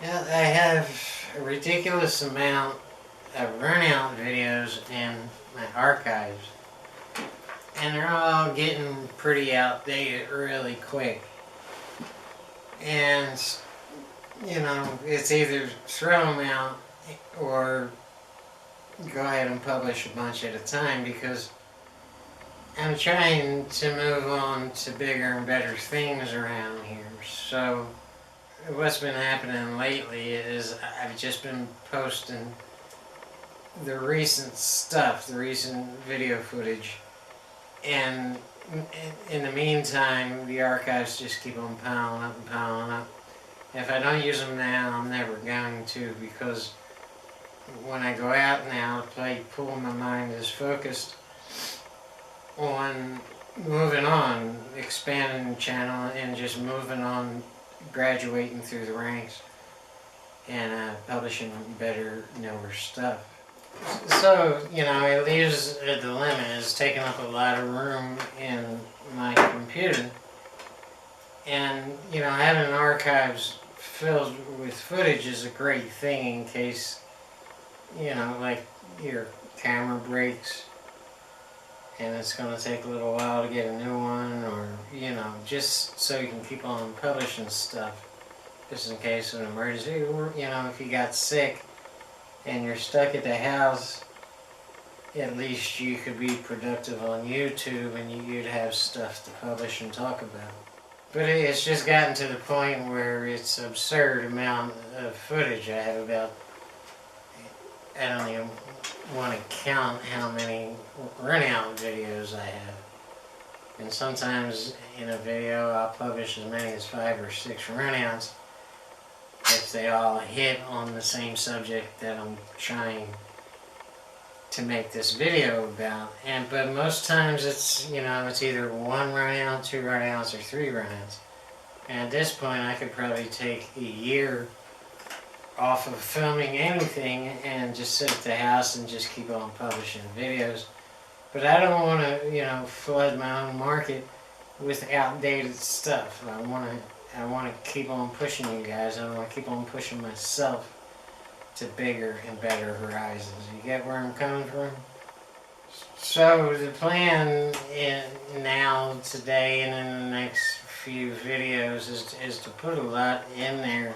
Yeah, I have a ridiculous amount of runout videos in my archives, and they're all getting pretty outdated really quick. And, it's either throw them out or go ahead and publish a bunch at a time because I'm trying to move on to bigger and better things around here. So, what's been happening lately is I've just been posting the recent stuff, the recent video footage, and in the meantime, the archives just keep on piling up and piling up. If I don't use them now, I'm never going to, because when I go out now to play pool, my mind is focused on moving on, expanding the channel, and just moving on, graduating through the ranks, and publishing better, newer stuff. So, it leaves a dilemma. It's taking up a lot of room in my computer. And, having archives filled with footage is a great thing in case, like your camera breaks and it's going to take a little while to get a new one, or, just so you can keep on publishing stuff just in case of an emergency. Or, if you got sick and you're stuck at the house, at least you could be productive on YouTube and you'd have stuff to publish and talk about. But it's just gotten to the point where it's absurd amount of footage. I have about, I don't even want to count how many runout videos I have. And sometimes in a video I'll publish as many as 5 or 6 runouts if they all hit on the same subject that I'm trying to make this video about. But most times it's either 1 runout, 2 runouts, or 3 runouts. And at this point I could probably take a year off of filming anything and just sit at the house and just keep on publishing videos. But I don't want to, flood my own market with outdated stuff. I want to keep on pushing you guys. I want to keep on pushing myself to bigger and better horizons. You get where I'm coming from? So the plan now, today, and in the next few videos is to put a lot in there,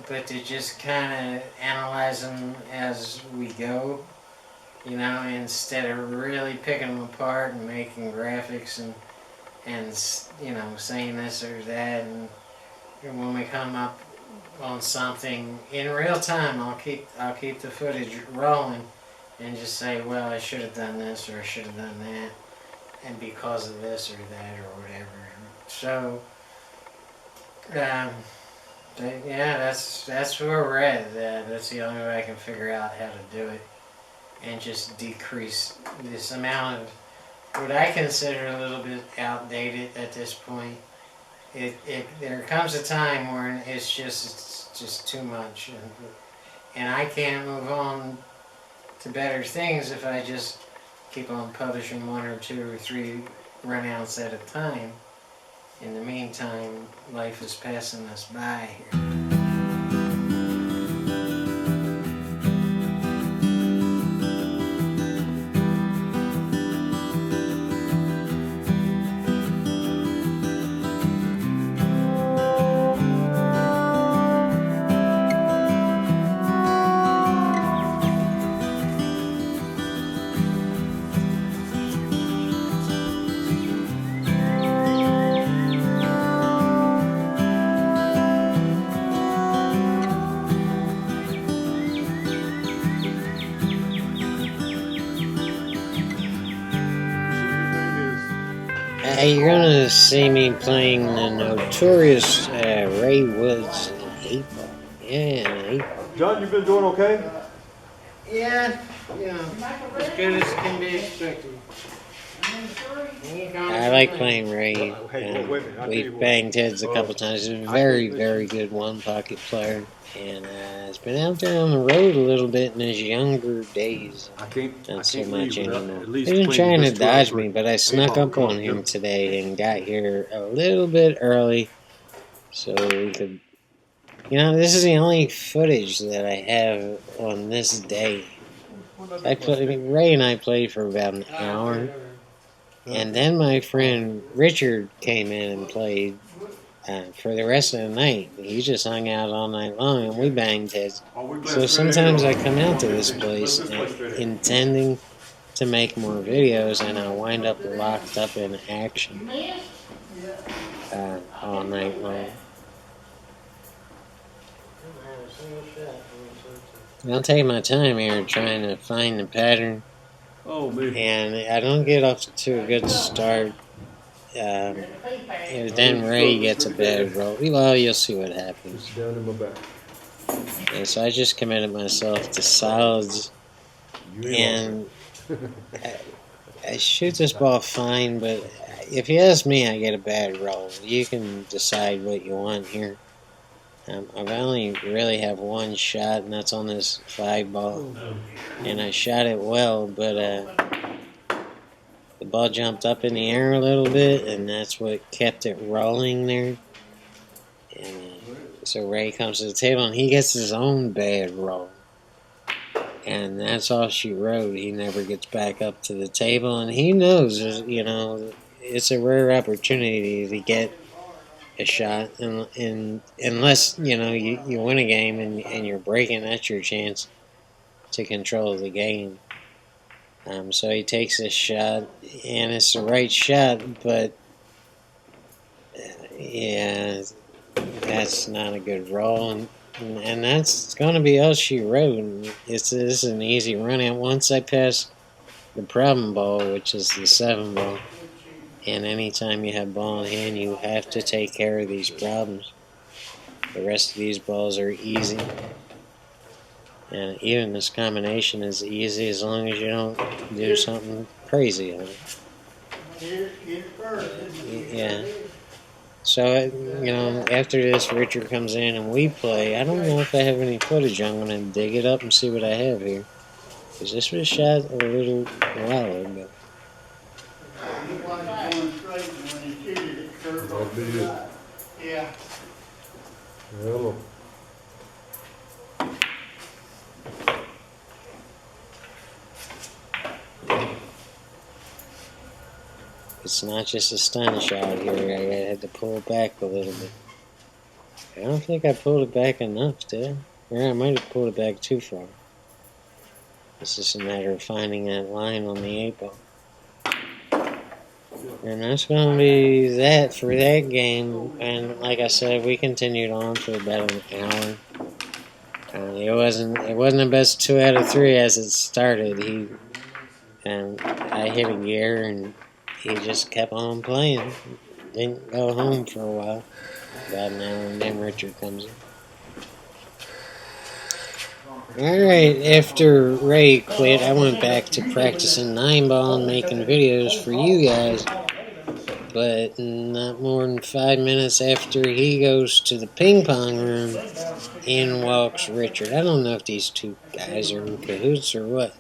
but to just kind of analyze them as we go, instead of really picking them apart and making graphics and saying this or that. And when we come up on something in real time, I'll keep the footage rolling and just say, well, I should have done this or I should have done that, and because of this or that or whatever. So yeah, that's where we're at. That's the only way I can figure out how to do it, and just decrease this amount of what I consider a little bit outdated at this point. There comes a time where it's just too much, and I can't move on to better things if I just keep on publishing 1 or 2 or 3 runouts at a time. In the meantime, life is passing us by here. You're gonna see me playing the notorious Ray Woods 8-ball. Yeah, 8-ball. John, you've been doing okay? Yeah, as good as can be expected. I like playing Ray. We've banged heads a couple times. He's a very, very good one-pocket player. And he's been out there on the road a little bit in his younger days. Not so much anymore. He's been trying to dodge me, but I snuck up on him today and got here a little bit early so we could You know, this is the only footage that I have on this day. Ray and I played for about an hour, and then my friend Richard came in and played for the rest of the night. He just hung out all night long, and we banged heads. So sometimes I come out to this place intending to make more videos, and I wind up locked up in action all night long. I'll take my time here trying to find the pattern, and I don't get off to a good start. Then Ray gets a bad roll. Well, you'll see what happens. Down in my back. And so I just committed myself to solids, and I shoot this ball fine, but if you ask me, I get a bad roll. You can decide what you want here. I've only really have one shot, and that's on this 5 ball, and I shot it well, but the ball jumped up in the air a little bit, and that's what kept it rolling there. And so Ray comes to the table, and he gets his own bad roll, and that's all she wrote. He never gets back up to the table, and he knows, you know, it's a rare opportunity to get a shot, and unless you know you win a game and you're breaking, that's your chance to control the game. So he takes a shot, and it's the right shot, but yeah, that's not a good roll, and that's going to be all she wrote. This is an easy run out once I pass the problem ball, which is the 7 ball. And anytime you have ball in hand, you have to take care of these problems. The rest of these balls are easy. And even this combination is easy as long as you don't do something crazy on it. Yeah. So, you know, after this, Richard comes in and we play. I don't know if I have any footage. I'm going to dig it up and see what I have here. Because this was shot a little while ago. That'd be it. Yeah. Hello. It's not just a stun shot here. I had to pull it back a little bit. I don't think I pulled it back enough, did I? Or I might have pulled it back too far. It's just a matter of finding that line on the 8 ball. And that's going to be that for that game. And like I said, we continued on for about an hour. It wasn't the best 2 out of 3 as it started. I hit a gear and he just kept on playing. Didn't go home for a while. About an hour, and then Richard comes in. Alright, after Ray quit, I went back to practicing 9 ball and making videos for you guys. But not more than 5 minutes after he goes to the ping pong room, in walks Richard. I don't know if these two guys are in cahoots or what.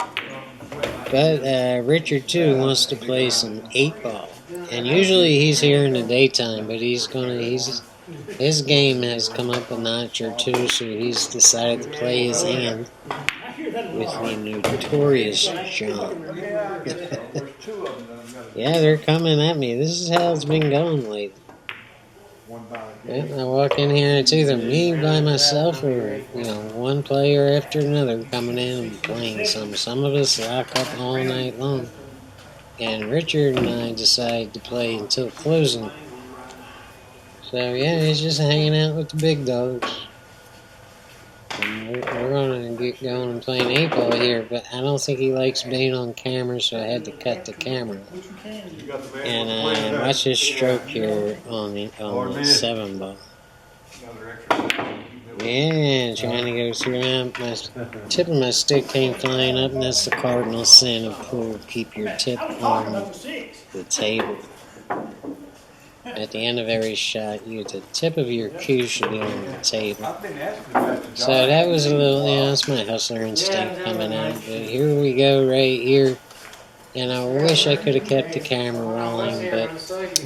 But Richard, too, wants to play some 8 ball. And usually he's here in the daytime, but his game has come up a notch or 2, so he's decided to play his hand with the notorious John. Yeah, they're coming at me. This is how it's been going lately. I walk in here, it's either me by myself or, one player after another coming in and playing some. Some of us lock up all night long. And Richard and I decide to play until closing. So, yeah, he's just hanging out with the big dogs. And we're going to get going and playing 8 ball here, but I don't think he likes being on camera, so I had to cut the camera. And watch his stroke here on the 7 ball. Yeah, trying to go through that. My tip of my stick came flying up, and that's the cardinal sin of pool. Keep your tip on the table. At the end of every shot, the tip of your cue should be on the table. So that was a little, that's my hustler instinct coming out. But here we go right here. And I wish I could have kept the camera rolling, but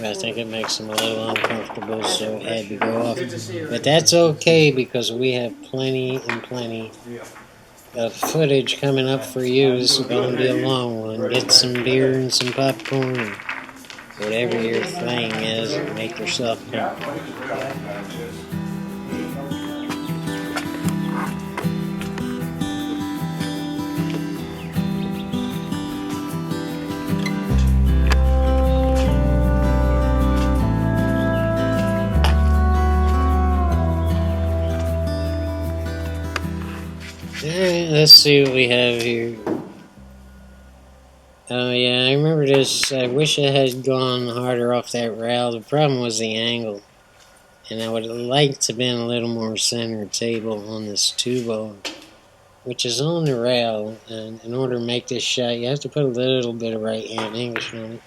I think it makes them a little uncomfortable, so it had to go off. But that's okay because we have plenty and plenty of footage coming up for you. This is going to be a long one. Get some beer and some popcorn and whatever your thing is, and make yourself comfortable. Alright, let's see what we have here. Oh yeah, I remember this. I wish I had gone harder off that rail. The problem was the angle. And I would have liked to have been a little more center table on this 2-ball, which is on the rail. And in order to make this shot, you have to put a little bit of right-hand English on it.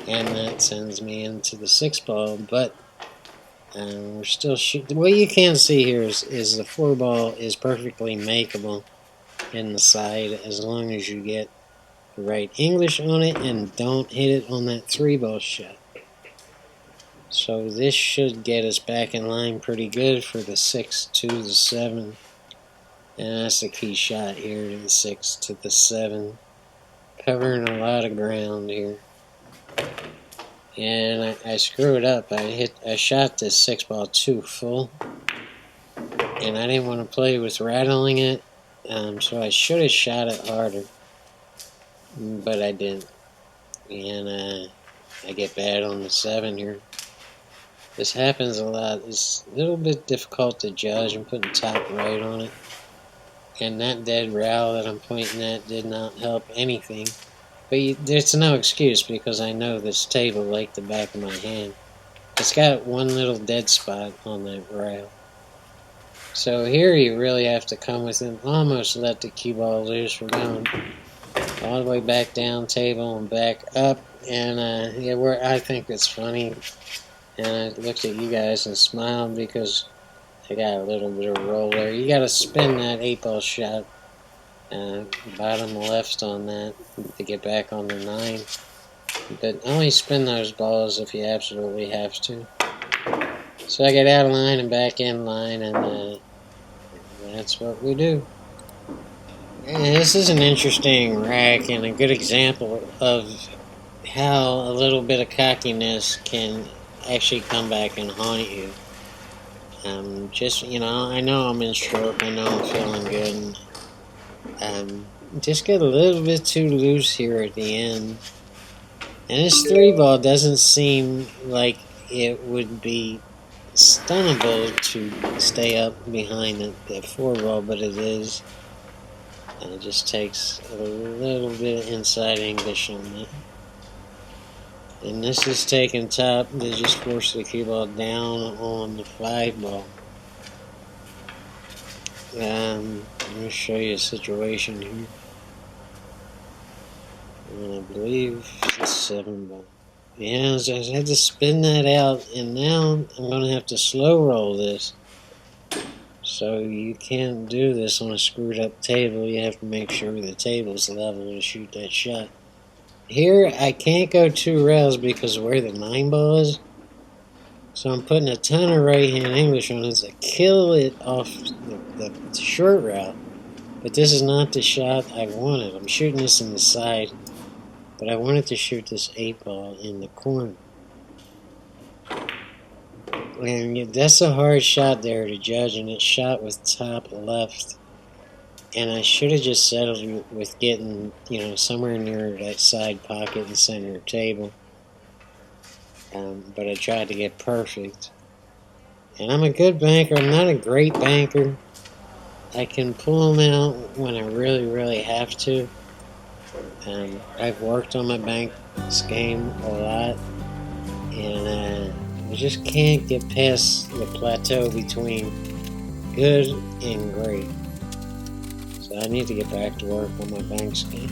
And that sends me into the 6-ball, but we're still shooting. What you can see here is the 4-ball is perfectly makeable in the side as long as you get the right English on it and don't hit it on that 3-ball shot. So this should get us back in line pretty good for the 6 to the 7. And that's the key shot here, to the 6 to the 7. Covering a lot of ground here. And I screwed up. I shot this 6-ball too full. And I didn't want to play with rattling it. So I should have shot it harder. But I didn't. And I get bad on the 7 here. This happens a lot. It's a little bit difficult to judge. I'm putting top right on it. And that dead rail that I'm pointing at did not help anything. But there's no excuse because I know this table like the back of my hand. It's got one little dead spot on that rail. So here you really have to come within, almost let the cue ball loose. We're going all the way back down table and back up. And yeah, I think it's funny. And I looked at you guys and smiled because I got a little bit of roll there. You got to spin that 8-ball shot bottom left on that to get back on the 9. But only spin those balls if you absolutely have to. So I get out of line and back in line, and that's what we do. And this is an interesting rack and a good example of how a little bit of cockiness can actually come back and haunt you. Just, I know I'm in stroke, I know I'm feeling good. Just get a little bit too loose here at the end. And this 3-ball doesn't seem like it would be stunnable to stay up behind that 4-ball, but it is. And it just takes a little bit of inside English on that. And this is taking top to just force the cue ball down on the 5-ball. Let me show you a situation here. And I believe it's 7-ball. Yeah, so I had to spin that out, and now I'm going to have to slow roll this. So you can't do this on a screwed up table. You have to make sure the table's level to shoot that shot. Here, I can't go 2 rails because of where the 9-ball is. So I'm putting a ton of right-hand English on it to kill it off the short route. But this is not the shot I wanted. I'm shooting this in the side. But I wanted to shoot this 8-ball in the corner. And that's a hard shot there to judge, and it's shot with top left. And I should have just settled with getting, somewhere near that side pocket and center table. But I tried to get perfect. And I'm a good banker. I'm not a great banker. I can pull them out when I really, really have to. I've worked on my banks game a lot. And I just can't get past the plateau between good and great. So I need to get back to work on my banks game.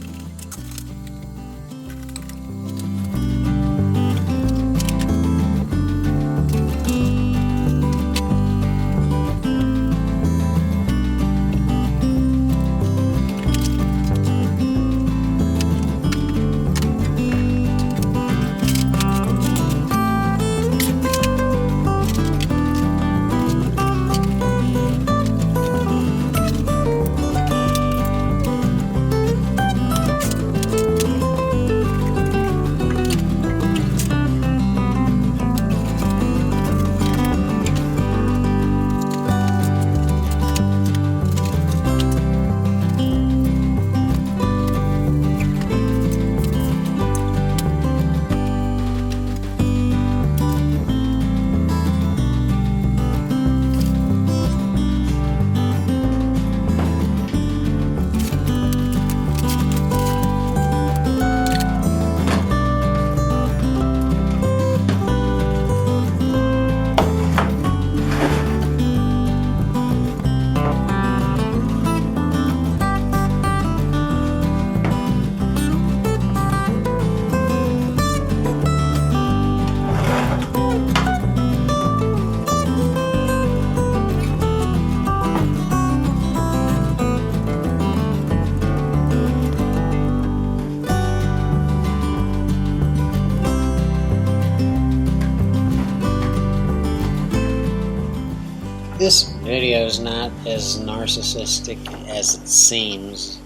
video's not as narcissistic as it seems.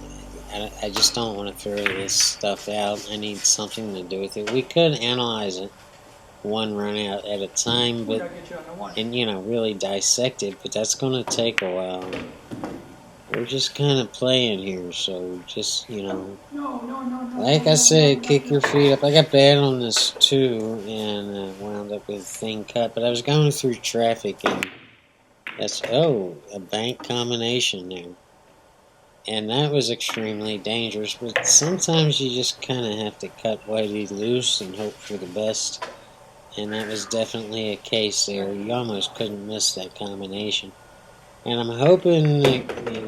I just don't want to throw this stuff out. I need something to do with it. We could analyze it one run out at a time, but and really dissect it, but that's going to take a while. We're just kind of playing here, so just like I said, kick your feet up. I got bad on this too, and wound up with a thing cut. But I was going through traffic, and that's a bank combination there. And that was extremely dangerous, but sometimes you just kind of have to cut Whitey loose and hope for the best. And that was definitely a case there. You almost couldn't miss that combination. And I'm hoping the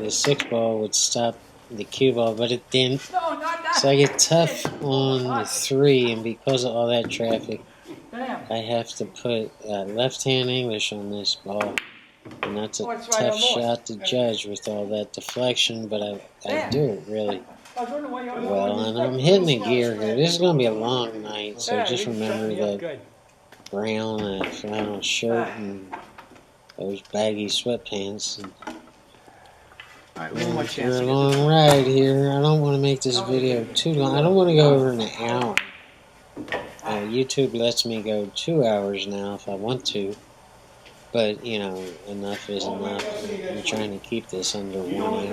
6-ball would stop the cue ball, but it didn't. So I get tough on the 3, and because of all that traffic, I have to put left-hand English on this ball. And that's a tough shot to judge with all that deflection, but I do it really well. And I'm hitting the gear here. This is going to be a long night, so just remember that brown flannel shirt and those baggy sweatpants. For a long ride here. I don't want to make this video too long. I don't want to go over an hour. YouTube lets me go 2 hours now if I want to. But, enough is enough. I'm trying to keep this under 1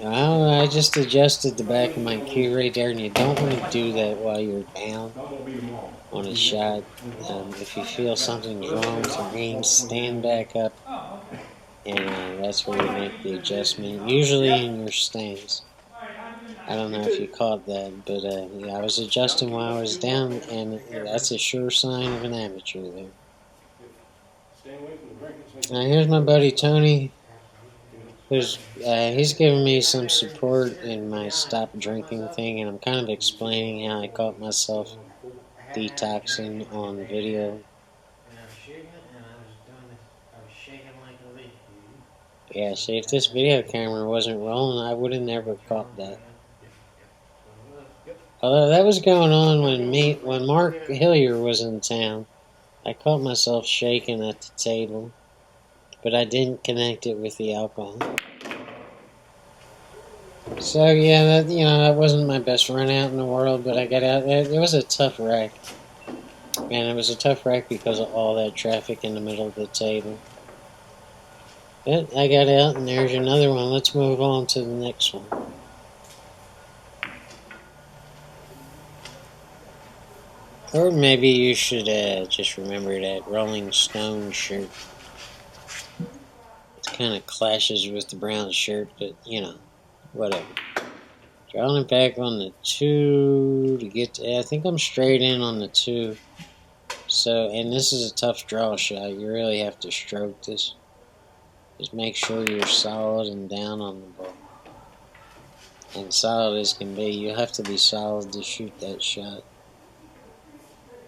hour. I just adjusted the back of my cue right there, and you don't want to do that while you're down on a shot. If you feel something's wrong with your aim, stand back up, and that's where you make the adjustment, usually in your stance. I don't know if you caught that, but I was adjusting while I was down, and that's a sure sign of an amateur there. Now here's my buddy Tony. He's giving me some support in my stop drinking thing, and I'm kind of explaining how I caught myself detoxing on video. Yeah, see, if this video camera wasn't rolling, I would have never caught that. Although that was going on when Mark Hillier was in town. I caught myself shaking at the table, but I didn't connect it with the alcohol. So yeah, that wasn't my best run out in the world, but I got out. It was a tough wreck, and it was a tough wreck because of all that traffic in the middle of the table. But I got out, and there's another one. Let's move on to the next one. Or maybe you should just remember that Rolling Stone shirt. It kind of clashes with the brown shirt, but whatever. Drawing it back on the 2 to get to, I think I'm straight in on the 2. So, and this is a tough draw shot. You really have to stroke this. Just make sure you're solid and down on the ball. And solid as can be. You have to be solid to shoot that shot.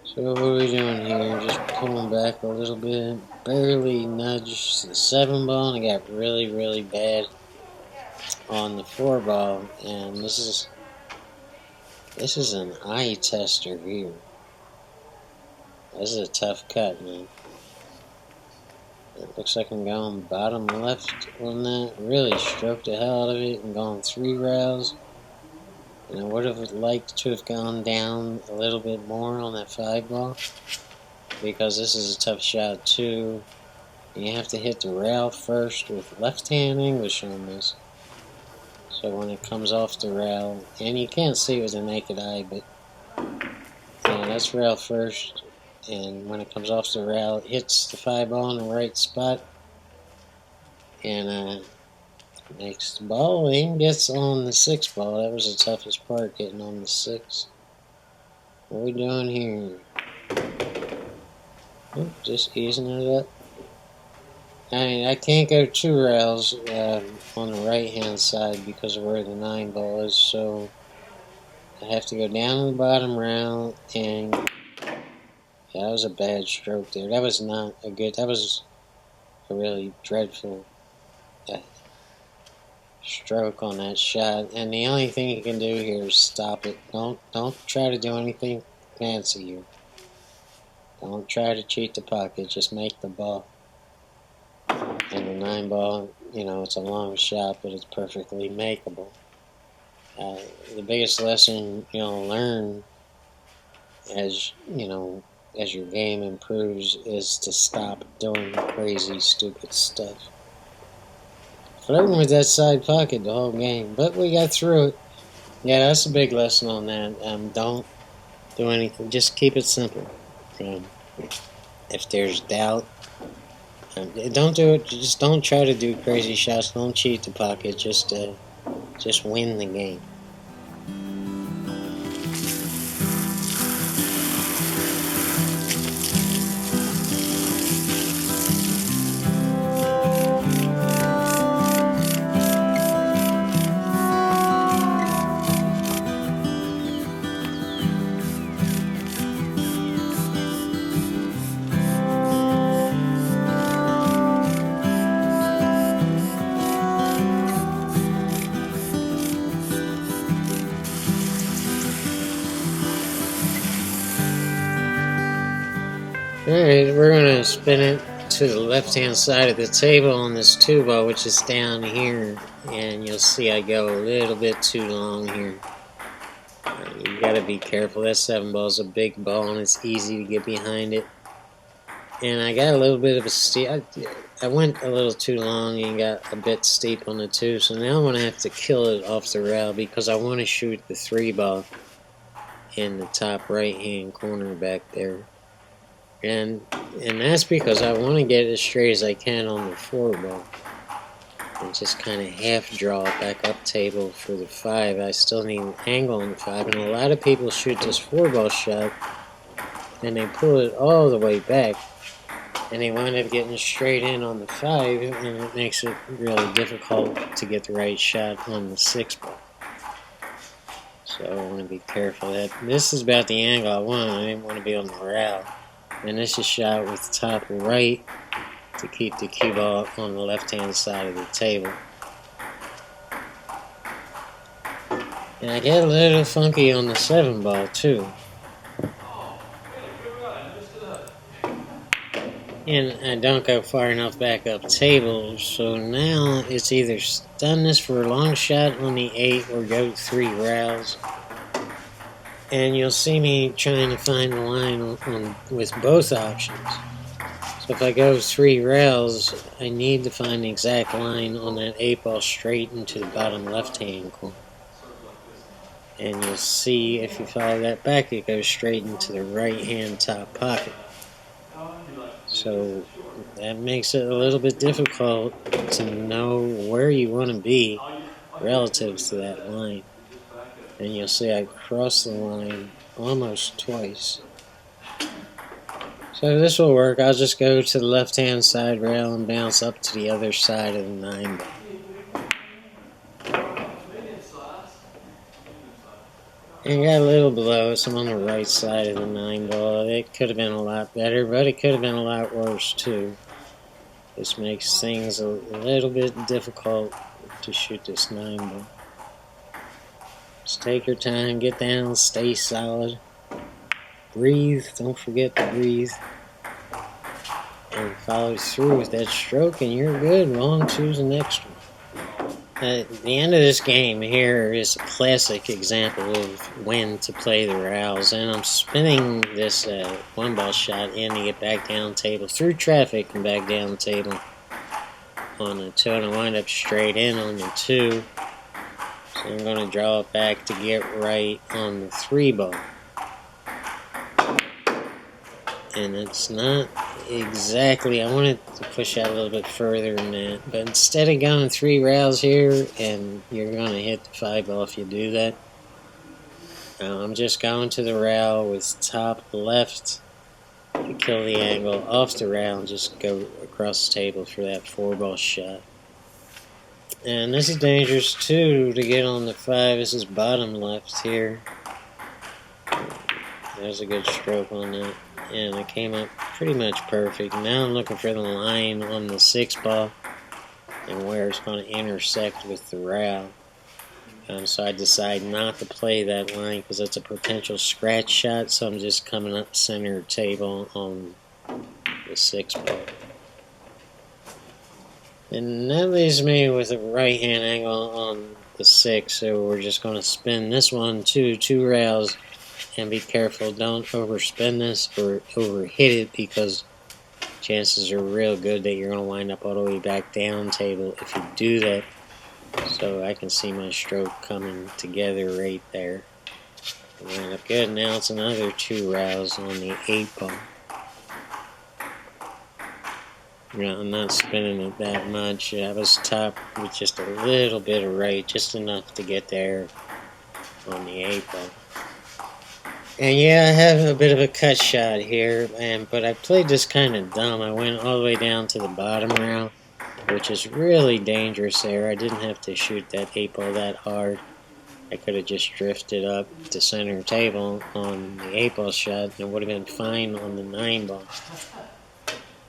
So what are we doing here? Just pulling back a little bit. Barely nudged the 7-ball, and I got really, really bad on the 4-ball. And this is an eye tester here. This is a tough cut, man. It looks like I'm going bottom left on that. Really stroked the hell out of it and gone 3 rails. And I would have liked to have gone down a little bit more on that 5-ball, because this is a tough shot too. And you have to hit the rail first with left-hand English on this. So when it comes off the rail, and you can't see it with the naked eye, but that's rail first. And when it comes off the rail, it hits the 5-ball in the right spot, and makes the ball and gets on the 6-ball. That was the toughest part, getting on the 6. What are we doing here? Just easing it up. I can't go 2 rails on the right-hand side because of where the 9-ball is, so I have to go down to the bottom rail, and that was a bad stroke there. That was not a good, that was a really dreadful stroke on that shot, and the only thing you can do here is stop it. Don't try to do anything fancy here. Don't try to cheat the pocket, just make the ball. 9 ball, you know, it's a long shot, but it's perfectly makeable. The biggest lesson you'll learn as you know, as your game improves, is to stop doing crazy, stupid stuff. Flirting with that side pocket the whole game, but we got through it. Yeah, that's a big lesson on that. Don't do anything. Just keep it simple. If there's doubt, don't do it. Just don't try to do crazy shots. Don't cheat the pocket. Just win the game. Alright, we're going to spin it to the left-hand side of the table on this 2 ball, which is down here. And you'll see I go a little bit too long here. You got to be careful. That 7 ball is a big ball, and it's easy to get behind it. And I got a little bit of a steep. I went a little too long and got a bit steep on the 2. So now I'm going to have to kill it off the rail because I want to shoot the 3 ball in the top right-hand corner back there. And that's because I want to get as straight as I can on the 4 ball. And just kind of half draw it back up table for the 5. I still need an angle on the 5. And a lot of people shoot this 4 ball shot and they pull it all the way back. And they wind up getting straight in on the 5. And it makes it really difficult to get the right shot on the 6 ball. So I want to be careful. This is about the angle I want. I didn't want to be on the rail. And this is shot with top right to keep the cue ball on the left-hand side of the table. And I get a little funky on the 7 ball too. And I don't go far enough back up table, so now it's either stun this for a long shot on the 8 or go 3 rails. And you'll see me trying to find the line with both options. So if I go 3 rails, I need to find the exact line on that 8 ball straight into the bottom left-hand corner. And you'll see if you follow that back, it goes straight into the right-hand top pocket. So that makes it a little bit difficult to know where you want to be relative to that line. And you'll see I cross the line almost twice. So this will work. I'll just go to the left-hand side rail and bounce up to the other side of the 9 ball. And got a little below it, so I'm on the right side of the 9 ball. It could have been a lot better, but it could have been a lot worse too. This makes things a little bit difficult to shoot this 9 ball. Just take your time, get down, stay solid. Breathe, don't forget to breathe. And follow through with that stroke and you're good. Long choose the next one. The end of this game here is a classic example of when to play the rails. And I'm spinning this 1 ball shot in to get back down table through traffic and back down table on the 2. And I wind up straight in on the 2. So I'm going to draw it back to get right on the 3 ball. And it's not exactly, I wanted to push out a little bit further than that. But instead of going 3 rails here, and you're going to hit the 5 ball if you do that, I'm just going to the rail with top left to kill the angle off the rail and just go across the table for that 4 ball shot. And this is dangerous too to get on the 5. This is bottom left here. There's a good stroke on that. And it came up pretty much perfect. Now I'm looking for the line on the 6 ball and where it's going to intersect with the rail. So I decide not to play that line because it's a potential scratch shot. So I'm just coming up center table on the 6 ball. And that leaves me with a right hand angle on the 6, so we're just going to spin this one two rails, and be careful, don't overspin this or overhit it, because chances are real good that you're going to wind up all the way back down table if you do that. So I can see my stroke coming together right there. Wind up good. Now it's another 2 rails on the 8 ball. I'm not spinning it that much. I was top with just a little bit of right, just enough to get there on the 8 ball. And yeah, I have a bit of a cut shot here, but I played this kind of dumb. I went all the way down to the bottom rail, which is really dangerous there. I didn't have to shoot that 8 ball that hard. I could have just drifted up to center table on the 8 ball shot, and it would have been fine on the 9 ball.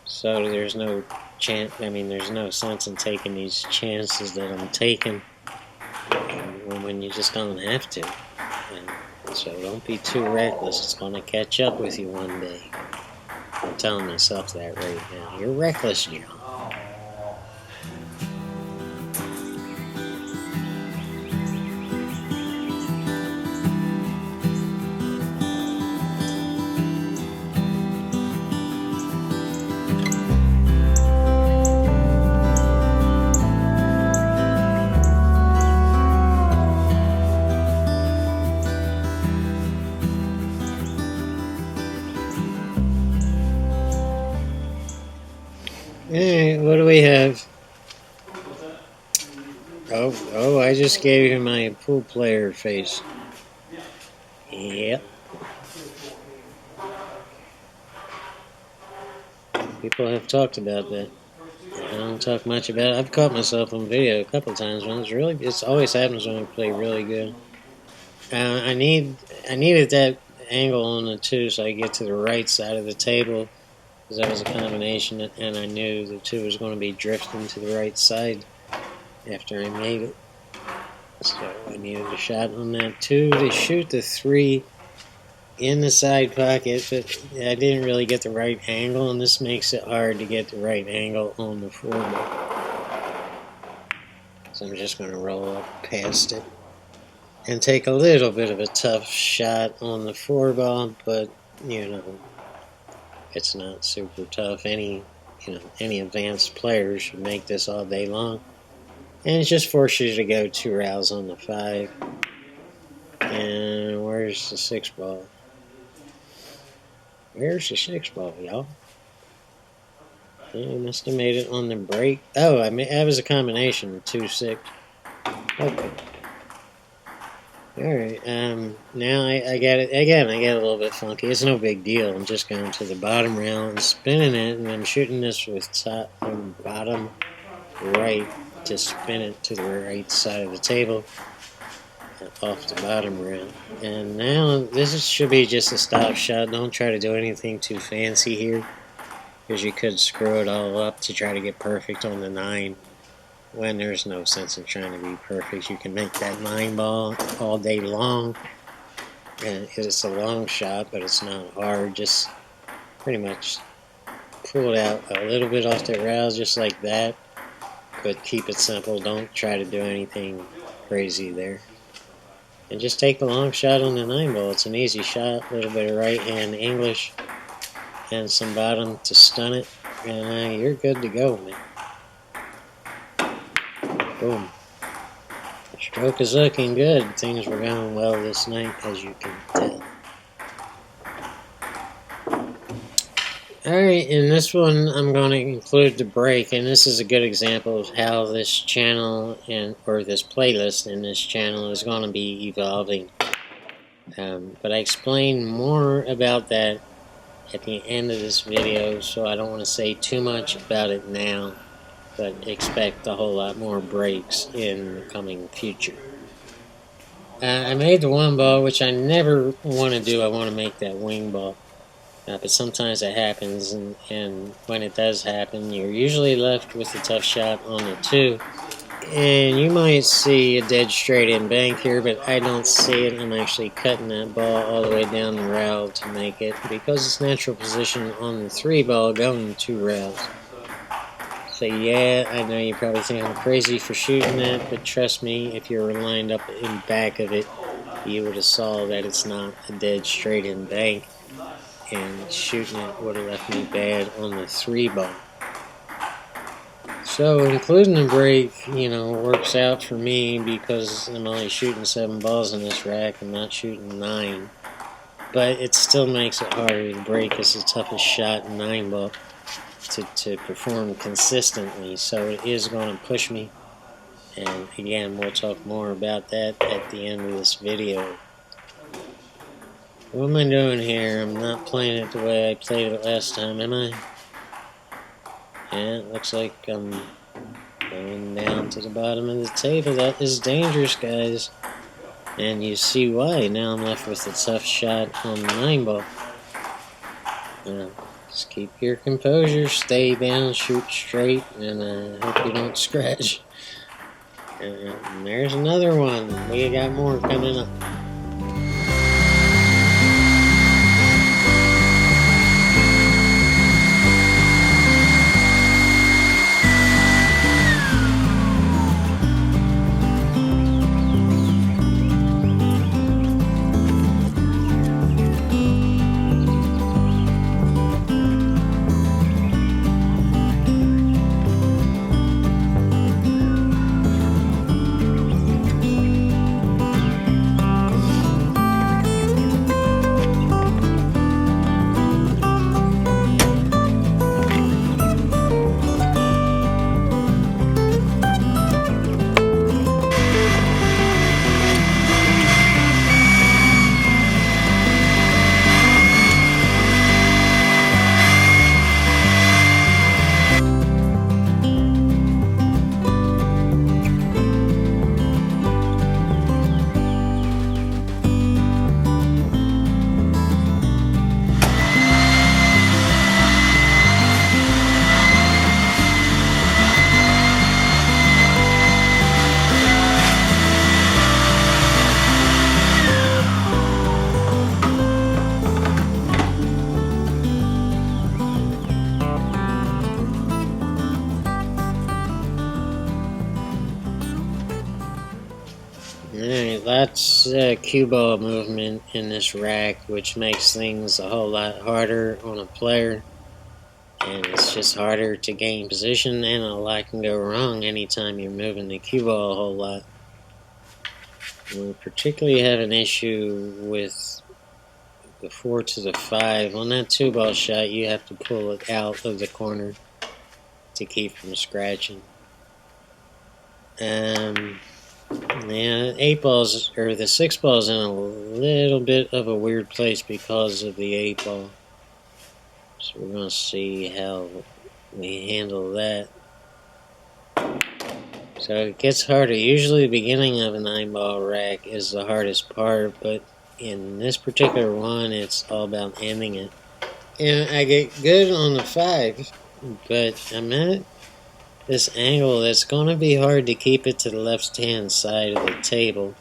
So there's no chance. I mean, there's no sense in taking these chances that I'm taking when you just don't have to. And so don't be too reckless. It's going to catch up with you one day. I'm telling myself that right now. You're reckless, John. Alright, what do we have? Oh, I just gave you my pool player face. Yep. People have talked about that. I don't talk much about it. I've caught myself on video a couple times when it's always happens when I play really good. I needed that angle on the 2 so I get to the right side of the table, because that was a combination, and I knew the 2 was going to be drifting to the right side after I made it. So I needed a shot on that 2 to shoot the 3 in the side pocket, but I didn't really get the right angle, and this makes it hard to get the right angle on the 4 ball. So I'm just going to roll up past it and take a little bit of a tough shot on the 4 ball, but it's not super tough. Any advanced player should make this all day long. And it just forces you to go 2 rails on the 5. And where's the 6 ball? Where's the 6 ball, y'all? I must have made it on the break. Oh, that was a combination of 2, 6. Okay. Alright, now I got it. Again, I got a little bit funky. It's no big deal. I'm just going to the bottom rail and spinning it, and I'm shooting this with top and bottom right to spin it to the right side of the table off the bottom rail. And now this should be just a stop shot. Don't try to do anything too fancy here, because you could screw it all up to try to get perfect on the 9. When there's no sense in trying to be perfect. You can make that 9 ball all day long. And it's a long shot, but it's not hard. Just pretty much pull it out a little bit off the rail, just like that. But keep it simple. Don't try to do anything crazy there. And just take the long shot on the 9 ball. It's an easy shot. A little bit of right hand English and some bottom to stun it. And you're good to go, man. Boom. The stroke is looking good. Things were going well this night, as you can tell. Alright, in this one I'm going to include the break, and this is a good example of how this channel or this playlist in this channel is going to be evolving. But I explain more about that at the end of this video, so I don't want to say too much about it now. But expect a whole lot more breaks in the coming future. I made the 1 ball, which I never want to do. I want to make that wing ball. But sometimes it happens, and when it does happen, you're usually left with a tough shot on the 2. And you might see a dead straight in bank here, but I don't see it. I'm actually cutting that ball all the way down the rail to make it, because it's natural position on the 3 ball going 2 rails. So yeah, I know you probably think I'm crazy for shooting that, but trust me, if you were lined up in back of it, you would have saw that it's not a dead straight in bank, and shooting it would have left me bad on the 3 ball. So including the break, works out for me because I'm only shooting 7 balls in this rack. I'm not shooting 9. But it still makes it harder to break. It's the toughest shot in 9 ball to perform consistently. So it is going to push me. And again, we'll talk more about that at the end of this video. What am I doing here? I'm not playing it the way I played it last time, am I? Yeah, it looks like I'm going down to the bottom of the table. That is dangerous, guys. And you see why. Now I'm left with a tough shot on the 9 ball. Just keep your composure, stay down, shoot straight, and hope you don't scratch. And there's another one. We got more coming up. Alright, lots cue ball movement in this rack, which makes things a whole lot harder on a player. And it's just harder to gain position, and a lot can go wrong anytime you're moving the cue ball a whole lot. We particularly have an issue with the 4 to the 5. On that 2 ball shot, you have to pull it out of the corner to keep from scratching. Yeah, 8 balls, or the 6 ball's in a little bit of a weird place because of the 8 ball. So we're going to see how we handle that. So it gets harder. Usually the beginning of a 9 ball rack is the hardest part, but in this particular one, it's all about ending it. And I get good on the 5, but I'm at this angle that's going to be hard to keep it to the left-hand side of the table.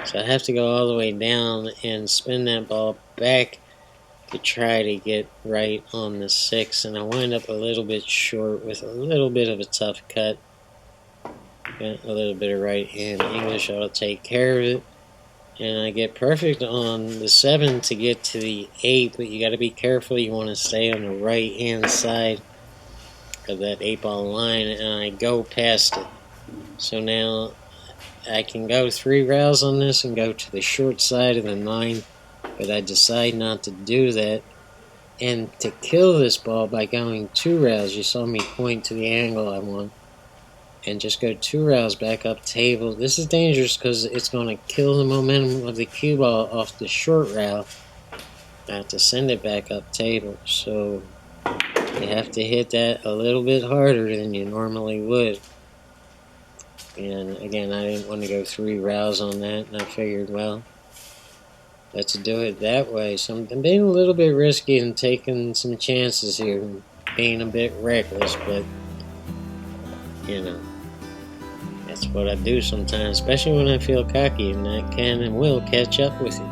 So I have to go all the way down and spin that ball back to try to get right on the 6. And I wind up a little bit short with a little bit of a tough cut. Got a little bit of right-hand English. I'll take care of it. And I get perfect on the 7 to get to the 8, but you got to be careful. You want to stay on the right-hand side of that 8 ball line, and I go past it. So now I can go 3 rails on this and go to the short side of the 9, but I decide not to do that. And to kill this ball by going 2 rails, you saw me point to the angle I want, and just go 2 rails back up table. This is dangerous because it's going to kill the momentum of the cue ball off the short rail. I have to send it back up table, so you have to hit that a little bit harder than you normally would. And again, I didn't want to go 3 rails on that, and I figured, well, let's do it that way. So I'm being a little bit risky and taking some chances here, being a bit reckless, but that's what I do sometimes, especially when I feel cocky, and that can and will catch up with you.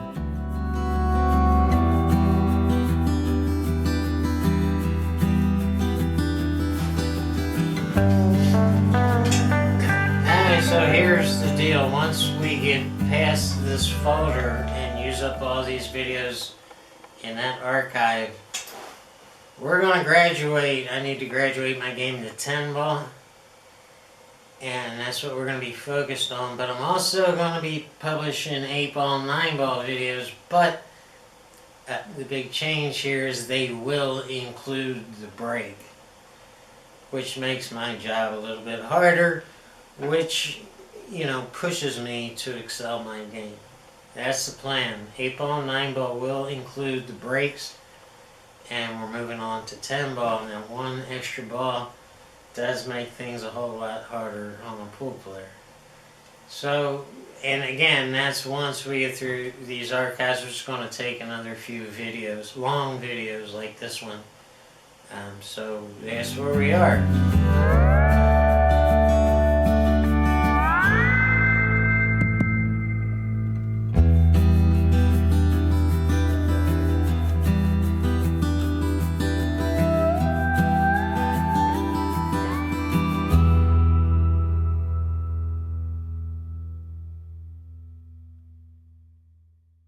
Alright, so here's the deal. Once we get past this folder and use up all these videos in that archive, we're gonna graduate. I need to graduate my game to 10 ball. And that's what we're going to be focused on. But I'm also going to be publishing 8 ball, 9 ball videos. But the big change here is they will include the break, which makes my job a little bit harder, which, you know, pushes me to excel my game. That's the plan. 8 ball, 9 ball will include the breaks, and we're moving on to 10 ball. Now, 1 extra ball does make things a whole lot harder on a pool player. So, and again, that's once we get through these archives, which is going to take another few videos, long videos like this one. So that's where we are.